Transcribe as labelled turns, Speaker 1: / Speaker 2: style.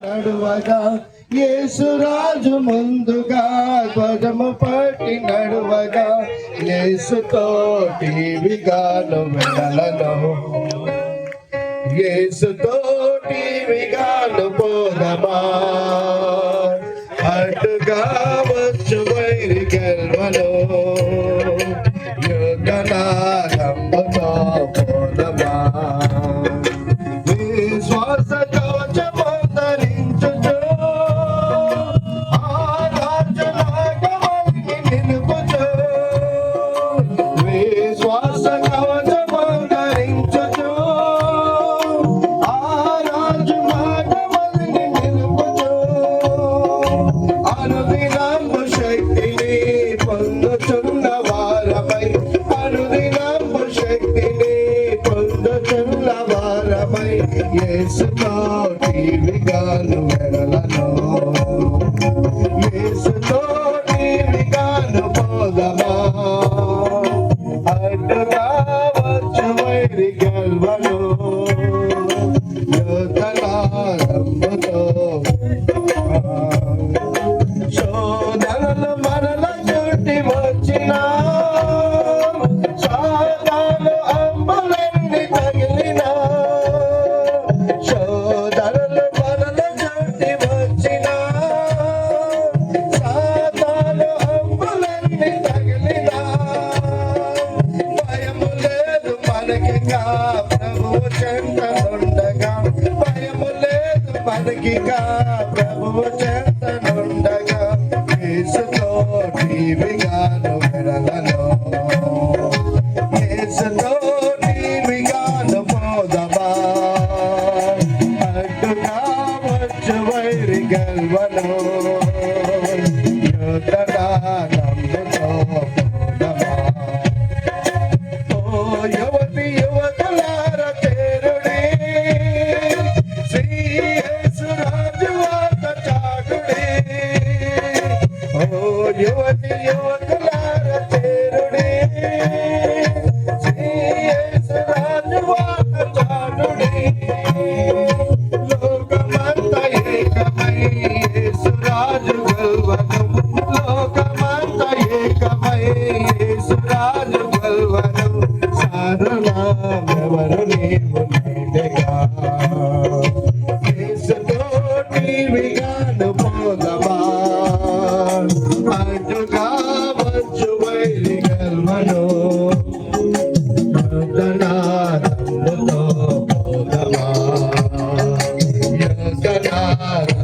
Speaker 1: నడువగా యేసురాజు ముందుగా ధ్వజము పట్టి నడువగా యేసుతోటి విగాను వెడలను యేసుతోటి విగాను పోదమా అడ్డుగా వచ్చు వైరి గెల్వను యుగనారంభతో పోదమా విశ్వాస యేసుతోటి విగాను వెడలను యేసుతోటి విగాను పోదమా అడ్డుగా వచ్చు వైరి గెల్వను యోధనారంభతో శోధనలు మనల చుట్టి వచ్చినా సాతాను అంబులన్నీ తగిలినా ప్రభువు చెంతనుండగా భయము లేదు మనకిగా ప్రభువు చెంతనుండగా యేసుతోటి విగాను వెడలను యేసుతోటి విగాను పోదమా అడ్డుగా వచ్చు వైరి గెల్వను యుద్ధనా నమ్ముతో పోదమా ఓ యువతి యువకులార చేరుడి శ్రీ యేసురాజు వార్త చాటుడి ఓ యువతి యువకులార చేరుడి శ్రీ యేసురాజు వార్త చాటుడి లోకమంత ఏకమై యేసురాజు గెల్వను లోకమంత ఏకమై యేసురాజు గెల్వను సారనామెవరు నీవు నీడగా యేసుతోటి విగాను పోదమా అడ్డుగా వచ్చు వైరి గెల్వను యుద్ధనారంభతో పోదమా యుద్ధనారంభతో